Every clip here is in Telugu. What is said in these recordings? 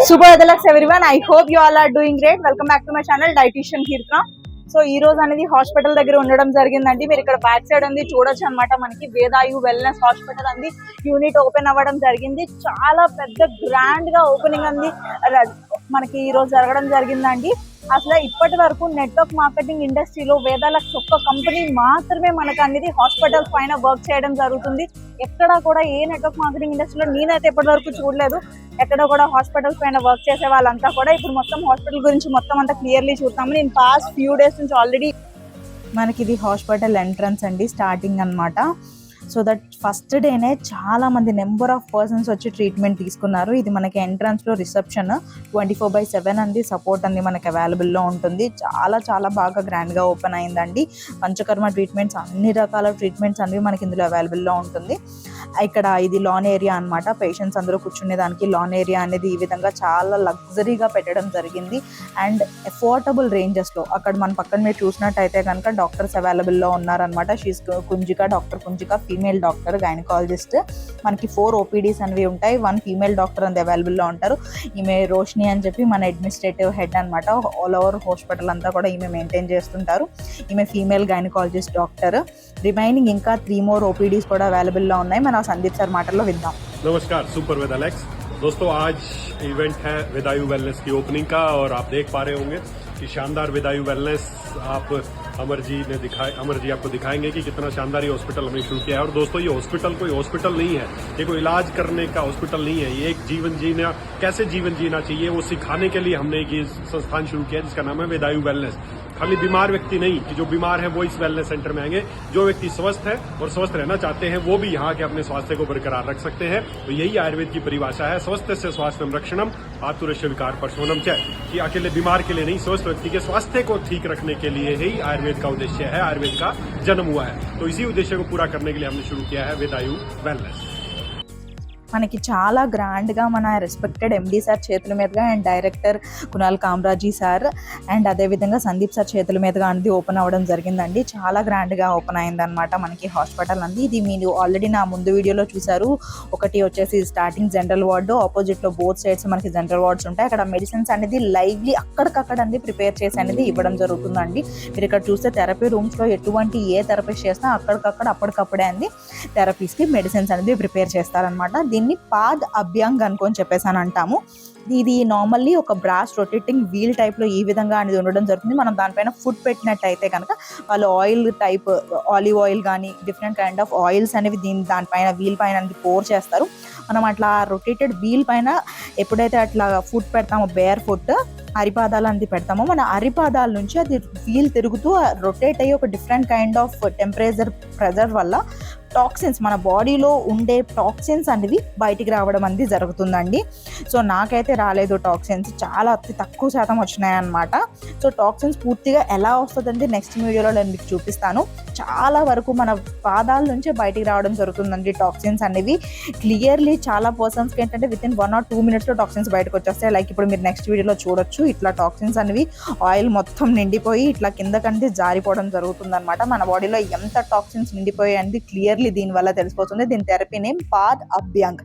Subhadalaks everyone. I hope you all are doing great. Welcome back to my channel Dietitian Kirtna. So ఈ రోజు అనేది హాస్పిటల్ దగ్గర ఉండడం జరిగిందండి. మీరు ఇక్కడ బ్యాక్ సైడ్ ఉంది చూడొచ్చు అనమాట. మనకి వేదాయు వెల్నెస్ హాస్పిటల్ అంది యూనిట్ ఓపెన్ అవ్వడం జరిగింది. చాలా పెద్ద గ్రాండ్ గా ఓపెనింగ్ అంది మనకి ఈ రోజు జరగడం జరిగిందండి. అసలు ఇప్పటి వరకు నెట్వర్క్ మార్కెటింగ్ ఇండస్ట్రీలో వేదాలక్స్ ఒక్క కంపెనీ మాత్రమే మనకు అనేది హాస్పిటల్స్ పైన వర్క్ చేయడం జరుగుతుంది. ఎక్కడ కూడా ఏ నెట్వర్క్ మార్కెటింగ్ ఇండస్ట్రీలో నేనైతే ఇప్పటి వరకు చూడలేదు. ఎక్కడ కూడా హాస్పిటల్స్ పైన వర్క్ చేసే వాళ్ళంతా కూడా ఇప్పుడు మొత్తం హాస్పిటల్ గురించి మొత్తం అంతా క్లియర్లీ చూస్తాము. నేను పాస్ట్ ఫ్యూ డేస్ నుంచి ఆల్రెడీ మనకి ఇది హాస్పిటల్ ఎంట్రన్స్ అండి, స్టార్టింగ్ అనమాట. సో దట్ ఫస్ట్ డేనే చాలా మంది నెంబర్ ఆఫ్ పర్సన్స్ వచ్చి ట్రీట్మెంట్ తీసుకున్నారు. ఇది మనకి ఎంట్రన్స్లో రిసెప్షన్ 24/7 అంది సపోర్ట్ అంది మనకి అవైలబుల్లో ఉంటుంది. చాలా చాలా బాగా గ్రాండ్గా ఓపెన్ అయిందండి. పంచకర్మ ట్రీట్మెంట్స్, అన్ని రకాల ట్రీట్మెంట్స్ అనేవి మనకి ఇందులో అవైలబుల్లో ఉంటుంది. ఇక్కడ ఇది లాన్ ఏరియా అనమాట. పేషెంట్స్ అందరూ కూర్చునేదానికి లాన్ ఏరియా అనేది ఈ విధంగా చాలా లగ్జరీగా పెట్టడం జరిగింది. అండ్ అఫోర్డబుల్ రేంజెస్లో అక్కడ మన పక్కన మీరు చూసినట్టయితే కనుక డాక్టర్స్ అవైలబుల్లో ఉన్నారనమాట. She's Kunjika, doctor Kunjika, female doctor, gynaecologist. మనకి 4 OPDs అనేవి ఉంటాయి. 1 ఫీమేల్ డాక్టర్ అనేది అవైలబుల్లో ఉంటారు. ఈమె రోషిని అని చెప్పి మన అడ్మినిస్ట్రేటివ్ హెడ్ అనమాట. ఆల్ ఓవర్ హాస్పిటల్ అంతా కూడా ఈమె మెయింటైన్ చేస్తుంటారు. ఈమె ఫీమేల్ గైనకాలజిస్ట్ డాక్టర్. రిమైనింగ్ ఇంకా 3 more OPDs కూడా అవైలబుల్లో ఉన్నాయి. మన సందీప్ సార్ మాటల్లో విందాం. नमस्कार, सुपर वेदालेक्स दोस्तों, आज इवेंट है वेदायु वेलनेस की ओपनिंग का और आप देख पा रहे होंगे कि शानदार वेदायु वेलनेस आप अमर जी आपको दिखाएंगे कि कितना शानदार ये हॉस्पिटल हमने शुरू किया है। और दोस्तों, ये हॉस्पिटल कोई हॉस्पिटल नहीं है, ये कोई इलाज करने का हॉस्पिटल नहीं है, ये एक जीवन जीना, कैसे जीवन जीना चाहिए वो सिखाने के लिए हमने एक संस्थान शुरू किया जिसका नाम है वेदायु वेलनेस। खाली बीमार व्यक्ति नहीं कि जो बीमार है वो इस वेलनेस सेंटर में आएंगे, जो व्यक्ति स्वस्थ है और स्वस्थ रहना चाहते हैं वो भी यहाँ के अपने स्वास्थ्य को बरकरार रख सकते हैं। तो यही आयुर्वेद की परिभाषा है, स्वस्थ से स्वास्थ्यम रक्षणम आतुरस्य विकार परशोनम च, कि अकेले बीमार के लिए नहीं, स्वस्थ व्यक्ति के स्वास्थ्य को ठीक रखने के लिए ही आयुर्वेद का उद्देश्य है, आयुर्वेद का जन्म हुआ है। तो इसी उद्देश्य को पूरा करने के लिए हमने शुरू किया है वेदायु वेलनेस। మనకి చాలా గ్రాండ్గా మన రెస్పెక్టెడ్ MD సార్ చేతుల మీదుగా and director Kunal Kamaraji sir and అదేవిధంగా సందీప్ సార్ చేతుల మీదుగా అనేది ఓపెన్ అవ్వడం జరిగిందండి. చాలా గ్రాండ్గా ఓపెన్ అయిందనమాట మనకి హాస్పిటల్ అంది. ఇది మీరు ఆల్రెడీ నా ముందు వీడియోలో చూసారు. ఒకటి వచ్చేసి స్టార్టింగ్ జనరల్ వార్డు, ఆపోజిట్లో బోత్ సైడ్స్ మనకి జనరల్ వార్డ్స్ ఉంటాయి. అక్కడ మెడిసిన్స్ అనేది లైవ్లీ అక్కడికక్కడ అనేది ప్రిపేర్ చేసి అనేది ఇవ్వడం జరుగుతుందండి. మీరు ఇక్కడ చూస్తే థెరపీ రూమ్స్లో ఎటువంటి ఏ థెరపీస్ చేసినా అక్కడికక్కడ అప్పటికప్పుడే అంది థెరపీస్కి మెడిసిన్స్ అనేది ప్రిపేర్ చేస్తారనమాట. దీన్ని పాద్ అభ్యంగ్ అనుకొని చెప్పేసి అని అంటాము. ఇది నార్మల్లీ ఒక బ్రాస్ రొటేటింగ్ వీల్ టైప్లో ఈ విధంగా అనేది ఉండడం జరుగుతుంది. మనం దానిపైన ఫుడ్ పెట్టినట్టయితే కనుక వాళ్ళు ఆయిల్ టైప్, ఆలివ్ ఆయిల్ కానీ డిఫరెంట్ కైండ్ ఆఫ్ ఆయిల్స్ అనేవి దానిపైన వీల్ పైన అనేది పోర్ చేస్తారు. మనం అట్లా రొటేటెడ్ వీల్ పైన ఎప్పుడైతే అట్లా ఫుడ్ పెడతామో, బేర్ ఫుట్ అరిపాదాలు అనేది పెడతామో, మన అరిపాదాల నుంచి అది వీల్ తిరుగుతూ రొటేట్ అయ్యి ఒక డిఫరెంట్ కైండ్ ఆఫ్ ప్రెజర్ వల్ల టాక్సిన్స్, మన బాడీలో ఉండే టాక్సిన్స్ అనేవి బయటికి రావడం అనేది జరుగుతుందండి. సో నాకైతే రాలేదు టాక్సిన్స్, చాలా అతి తక్కువ శాతం వచ్చినాయి అన్నమాట. సో టాక్సిన్స్ పూర్తిగా ఎలా వస్తుందండి నెక్స్ట్ వీడియోలో నేను మీకు చూపిస్తాను. చాలా వరకు మన పాదాల నుంచి బయటికి రావడం జరుగుతుందండి టాక్సిన్స్ అనేవి. క్లియర్లీ చాలా పర్సన్స్కి ఏంటంటే వితిన్ 1 or 2 minutes టాక్సిన్స్ బయటకు వచ్చేస్తాయి. లైక్ ఇప్పుడు మీరు నెక్స్ట్ వీడియోలో చూడొచ్చు. ఇట్లా టాక్సిన్స్ అనేవి ఆయిల్ మొత్తం నిండిపోయి ఇట్లా కిందకంటే జారిపోవడం జరుగుతుంది అనమాట. మన బాడీలో ఎంత టాక్సిన్స్ నిండిపోయి అనేది క్లియర్లీ దీనివల్ల తెలిసిపోతుంది. దీని థెరపీ నేమ్ పాద్ అభ్యంగ్.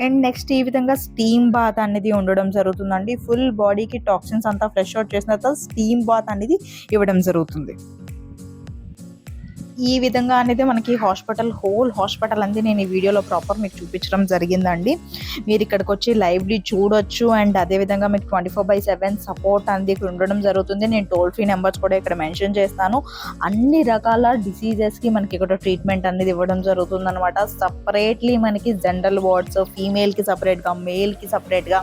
అండ్ నెక్స్ట్ ఈ విధంగా స్టీమ్ బాత్ అనేది ఉండడం జరుగుతుందండి. ఫుల్ బాడీకి టాక్సిన్స్ అంతా ఫ్రెష్ అవుట్ చేసిన తర్వాత స్టీమ్ బాత్ అనేది ఇవ్వడం జరుగుతుంది. ఈ విధంగా అనేది మనకి హోల్ హాస్పిటల్ అనేది నేను ఈ వీడియోలో ప్రాపర్ మీకు చూపించడం జరిగిందండి. మీరు ఇక్కడికి వచ్చి లైవ్లీ చూడొచ్చు. అండ్ అదేవిధంగా మీకు 24/7 సపోర్ట్ అనేది ఇక్కడ ఉండడం జరుగుతుంది. నేను టోల్ ఫ్రీ నెంబర్స్ కూడా ఇక్కడ మెన్షన్ చేస్తాను. అన్ని రకాల డిసీజెస్కి మనకి ఇక్కడ ట్రీట్మెంట్ అనేది ఇవ్వడం జరుగుతుంది అనమాట. సపరేట్లీ మనకి జనరల్ వార్డ్స్, ఫీమేల్కి సపరేట్గా, మేల్కి సపరేట్గా,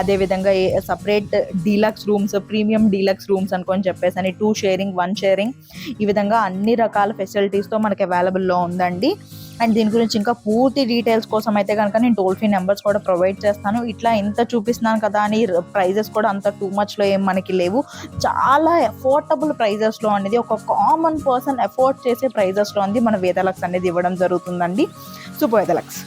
అదేవిధంగా separate deluxe rooms, premium deluxe rooms అనుకొని చెప్పేసి అని 2 sharing 1 sharing ఈ విధంగా అన్ని రకాల ఫెసిలిటీస్తో మనకి అవైలబుల్లో ఉందండి. అండ్ దీని గురించి ఇంకా పూర్తి డీటెయిల్స్ కోసం అయితే కనుక నేను టోల్ ఫ్రీ నెంబర్స్ కూడా ప్రొవైడ్ చేస్తాను. ఇట్లా ఇంత చూపిస్తున్నాను కదా అని ప్రైజెస్ కూడా అంత టూ మచ్లో ఏం మనకి లేవు. చాలా అఫోర్డబుల్ ప్రైజెస్లో అనేది, ఒక కామన్ పర్సన్ అఫోర్డ్ చేసే ప్రైజెస్లో అనేది మన వేదాలక్స్ అనేది ఇవ్వడం జరుగుతుందండి. సూపర్ వేదాలక్స్.